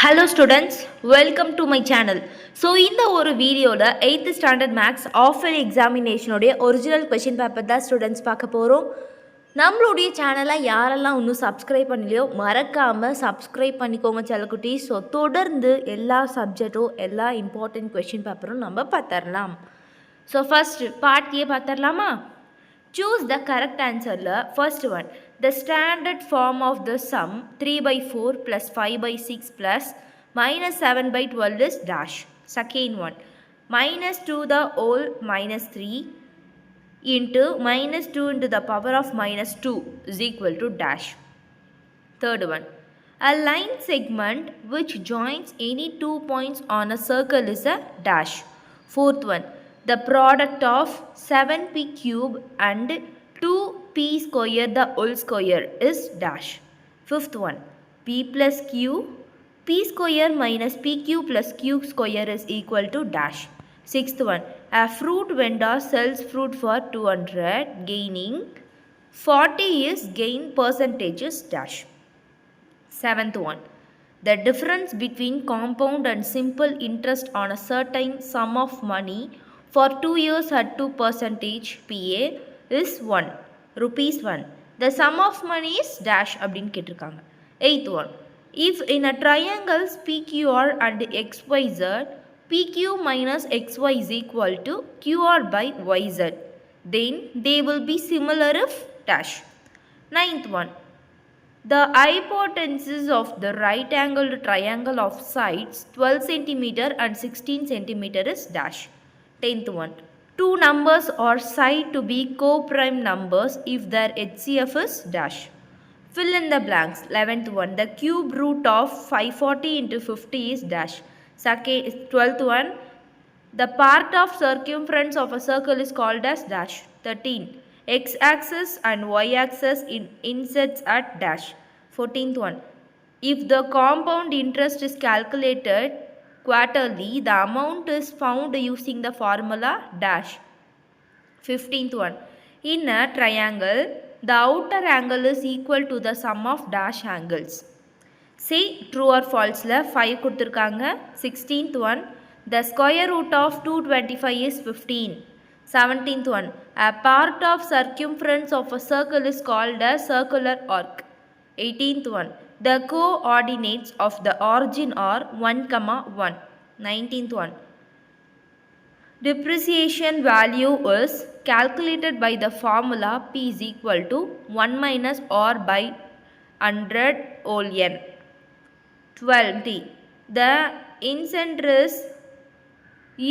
Hello students, welcome to my channel. So இந்த ஒரு வீடியோவில் 8th ஸ்டாண்டர்ட் மேக்ஸ் ஆஃபர் எக்ஸாமினேஷனுடைய ஒரிஜினல் கொஷின் பேப்பர் தான் ஸ்டூடெண்ட்ஸ் பார்க்க போகிறோம். நம்மளுடைய சேனலை யாரெல்லாம் இன்னும் சப்ஸ்கிரைப் பண்ணலையோ மறக்காமல் சப்ஸ்கிரைப் பண்ணிக்கோங்க செல்லக்குட்டி. ஸோ தொடர்ந்து எல்லா சப்ஜெக்டும் எல்லா இம்பார்ட்டன்ட் கொஷின் பேப்பரும் நம்ம பார்த்துடலாம். ஸோ ஃபஸ்ட் பார்ட் ஏ பார்த்துடலாமா? Choose the correct answer. First one, the standard form of the sum 3 by 4 plus 5 by 6 plus minus 7 by 12 is dash. Second one, minus 2 the whole minus 3 into minus 2 into the power of minus 2 is equal to dash. Third one, a line segment which joins any 2 points on a circle is a dash. Fourth one, the product of 7p cube and 2p square the whole square is dash. Fifth one, p plus q, p square minus pq plus q square is equal to dash. Sixth one, a fruit vendor sells fruit for 200, gaining 40 is gain percentage is dash. Seventh one, the difference between compound and simple interest on a certain sum of money for 2 years at 2% PA is 1 rupees 1. The sum of money is dash அப்படின்னு கேட்டிருக்காங்க. Eighth one, if in a triangles PQR and XYZ, PQ minus XY is equal to QR by YZ, then they will be similar if dash. Ninth one, the hypotenuse of the right angled triangle of sides 12 cm and 16 cm is dash. 10th one, two numbers are said to be co-prime numbers if their HCF is dash. Fill in the blanks. 11th one, the cube root of 540 into 50 is dash. 12th one, the part of circumference of a circle is called as dash. 13, x-axis and y-axis insets at dash. 14th one, if the compound interest is calculated quarterly, the amount is found using the formula dash. 15th one, in a triangle, the outer angle is equal to the sum of dash angles. Say true or false la 5 கொடுத்திருக்காங்க. 16th one, the square root of 225 is 15. 17th one, a part of circumference of a circle is called a circular arc. 18th one, the coordinates of the origin are 1, 1. 19th one, depreciation value is calculated by the formula P is equal to 1 minus R by 100 whole n. 12th, the incenter is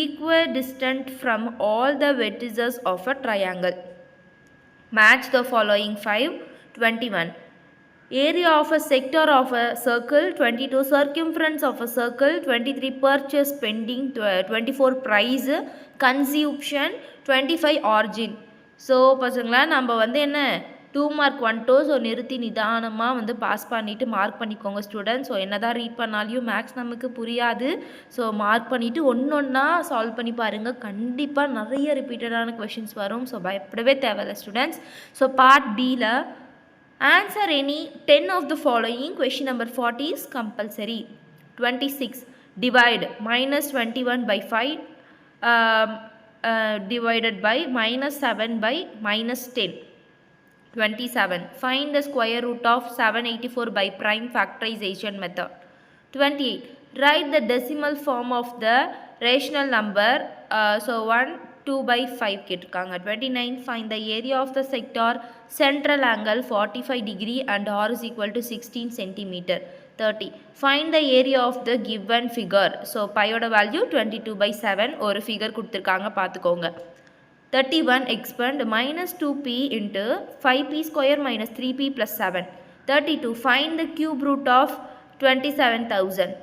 equidistant from all the vertices of a triangle. Match the following 5. 21, area of a sector of a circle 22, circumference of a circle 23, purchase pending 24, price consumption 25, origin. So பசங்களா நம்ம வந்து என்ன 2 mark 1 2 so நிறுத்தி நிதானமாக வந்து pass பண்ணிவிட்டு mark பண்ணிக்கோங்க student. So என்ன தான் ரீட் பண்ணாலையும் மேக்ஸ் நமக்கு புரியாது. ஸோ மார்க் பண்ணிவிட்டு ஒன்றா சால்வ் பண்ணி பாருங்கள். கண்டிப்பாக நிறைய ரிப்பீட்டடான கொஷின்ஸ் வரும். ஸோ பயப்படவே தேவையில்லை ஸ்டூடெண்ட்ஸ். ஸோ பார்ட் பியில் answer any 10 of the following. Question number 40 is compulsory. 26, divide minus 21 by 5 divided by minus 7 by minus 10. 27, find the square root of 784 by prime factorization method. 28, write the decimal form of the rational number. So 1 2 by 5 கேட்டிருக்காங்க. 29, find the area of the sector central angle 45 degree and R is equal to 16 centimeter. 30, find the area of the given figure. So பையோட value 22 by 7 ஒரு figure கொடுத்துருக்காங்க பார்த்துக்கோங்க. 31, expand minus 2p into 5p square minus 3p plus 7. 32, find the cube root of 27,000.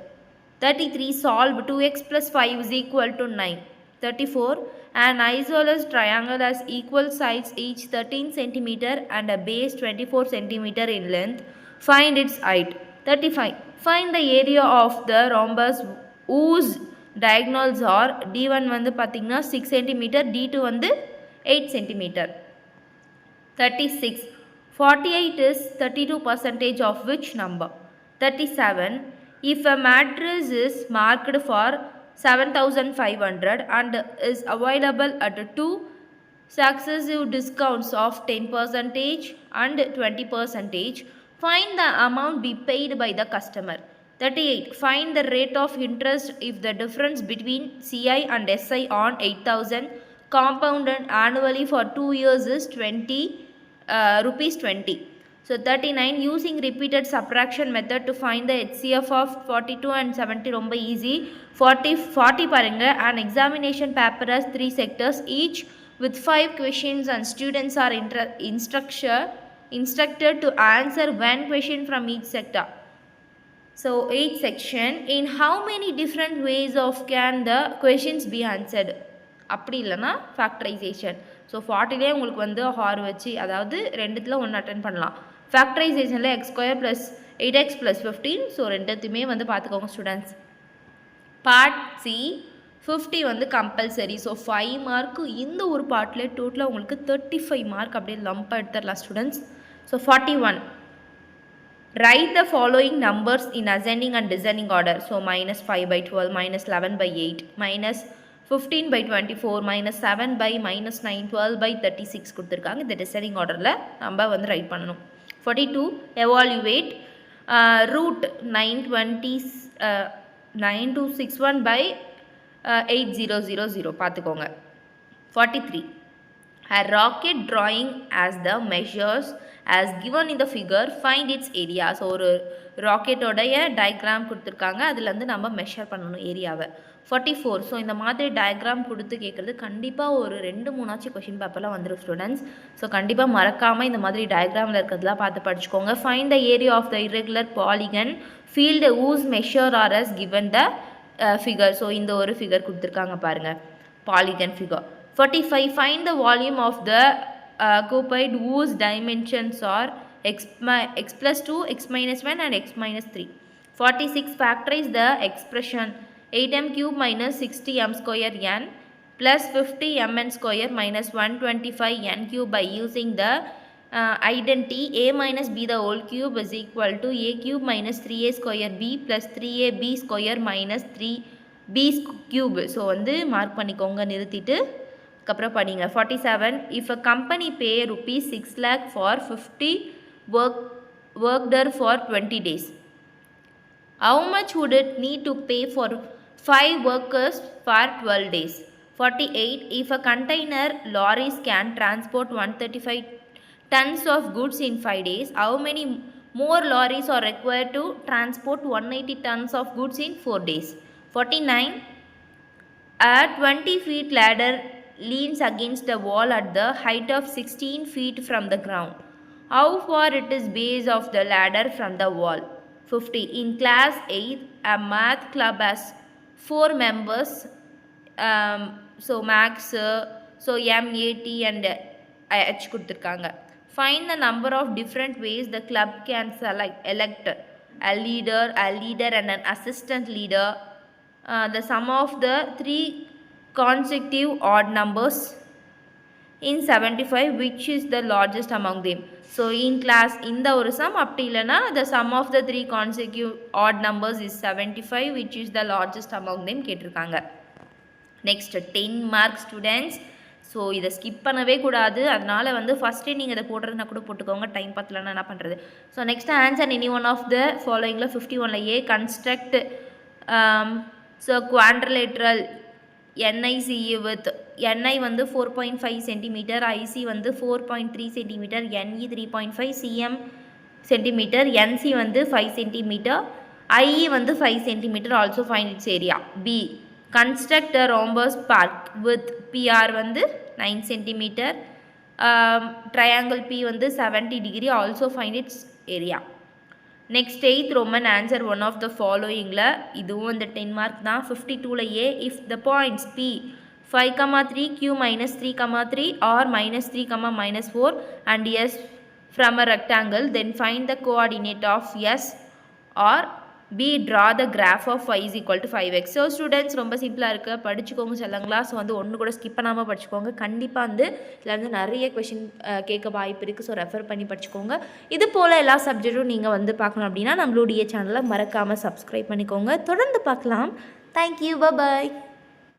33, solve 2x plus 5 is equal to 9. 34, an isosceles triangle has equal sides each 13 cm and a base 24 cm in length. Find its height. 35, find the area of the rhombus whose diagonals are d1 வந்து பார்த்தீங்கன்னா 6 cm, d2 வந்து 8 cm. 36, 48 is 32% of which number? 37, If a mattress is marked for 7,500 and is available at two successive discounts of 10% and 20%, find the amount be paid by the customer. 38. Find the rate of interest if the difference between CI and SI on 8,000 compounded annually for 2 years is 20 rupees 20. So 39. Using repeated subtraction method to find the HCF of 42 and 70 ரொம்ப easy. 40 பாருங்க. An examination paper has 3 sectors each with 5 questions and students are instructed to answer one question from each sector. So 8th section, in how many different ways of can the questions be answered? அப்படி இல்லைனா factorisation. So 40லே உங்களுக்கு வந்து hour வச்சு அதாவது ரெண்டுத்தில் ஒன்று attend பண்ணலாம். ஃபேக்டரைசேஷனில் x square plus 8x plus 15. So ரெண்டுத்தையுமே வந்து பார்த்துக்கோங்க ஸ்டூடெண்ட்ஸ். பார்ட் சி 50 வந்து கம்பல்சரி. ஸோ 5 மார்க்கு இந்த ஒரு பார்ட்டில் டோட்டலாக உங்களுக்கு 35 மார்க் அப்படியே லம்பாக எடுத்துடலாம் students. So 41. Write the following numbers in ascending and descending order. So minus 5 by 12, minus 11 by 8, minus 15 by 24, minus 7 by minus 9, 12 by 36 கொடுத்துருக்காங்க. இந்த descending orderல நம்ம வந்து ரைட் பண்ணணும். 42. Evaluate root 9261 by 8000 பார்த்துக்கோங்க. 43. A rocket drawing as the measures as given in the figure, find its area. So ஒரு ராக்கெட்டோடைய diagram கொடுத்துருக்காங்க, அதுலேருந்து நம்ம மெஷர் பண்ணணும் ஏரியாவை. 44. ஸோ இந்த மாதிரி டயக்ராம் கொடுத்து கேட்குறது கண்டிப்பாக ஒரு 2-3 கொஷின் பேப்பரில் வந்துடும் ஸ்டூடெண்ட்ஸ். ஸோ கண்டிப்பாக மறக்காமல் இந்த மாதிரி டயக்ராமில் இருக்கிறதுலாம் பார்த்து படிச்சுக்கோங்க. Find the area of the regular polygon field use measure are as given the figure. So இந்த ஒரு ஃபிகர் கொடுத்துருக்காங்க பாருங்கள், polygon figure. 45. Find the volume of the cuboid whose dimensions are x plus 2, x minus 1 and x minus 3. 46. Factorize the expression 8m cube minus 60m square n plus 50mn square minus 125n cube by using the identity a minus b the whole cube is equal to a cube minus 3a square b plus 3ab square minus 3b cube. So வந்து mark பண்ணிக்கோங்க நிறுத்திட்டு அப்புறம் படிங்க. 47. If a company pay rupees 6 lakh for 50 worked for 20 days, how much would it need to pay for 5 workers for 12 days? 48. If a container lorries can transport 135 tons of goods in 5 days, how many more lorries are required to transport 180 tons of goods in 4 days? 49. A 20 feet ladder leans against the wall at the height of 16 feet from the ground. How far it is base of the ladder from the wall? 50. In class 8, a math club has 4 members. So max, so M, A, T and H கொடுத்துருக்காங்க. Find the number of different ways the club can elect a leader and an assistant leader. The sum of the 3 consecutive odd numbers in 75, which is the largest among them. So in class இந்த ஒரு sum அப்படி இல்லைனா the sum of the 3 consecutive odd numbers is 75, which is the largest among them கேட்டிருக்காங்க. Next 10 marks students. So இதை skip பண்ணவே கூடாது, அதனால் வந்து ஃபஸ்ட்டே நீங்கள் இதை போடுறதுனா கூட போட்டுக்கோங்க, டைம் பத்தலன்னா என்ன பண்ணுறது. So next answer any one of the ஃபாலோயிங்கில் 51ல் a construct so quadrilateral NICE with NI வந்து 4.5 cm, IC வந்து 4.3 cm, NE 3.5 cm centimeter, NC வந்து 5 cm, IE வந்து 5 cm. Also find its area. B. Construct a rhombus park with PR வந்து 9 cm, triangle P வந்து 70 degree. Also find its area. Next 8th Roman, answer one of the followingல இதுவும் இந்த 10 mark தான். 52ல A. If the points P 5, 3, Q minus 3, 3 or minus 3, minus 4 and S from a rectangle, then find the coordinate of S or P draw the graph of y is equal to 5x. So students ரொம்ப சிம்பிளாக இருக்குது, படிச்சுக்கோங்க செல்லங்களா. So வந்து ஒன்று கூட skip பண்ணாமல் படிச்சுக்கோங்க. கண்டிப்பாக வந்து இதில் வந்து நிறைய கொஷின் கேட்க வாய்ப்பு இருக்குது. ஸோ ரெஃபர் பண்ணி படிச்சுக்கோங்க. இது போல் எல்லா சப்ஜெக்ட்டும் நீங்கள் வந்து பார்க்கணும் அப்படின்னா நம்மளுடைய சேனலை மறக்காமல் சப்ஸ்கிரைப் பண்ணிக்கோங்க. தொடர்ந்து பார்க்கலாம். தேங்க்யூ, பாய்.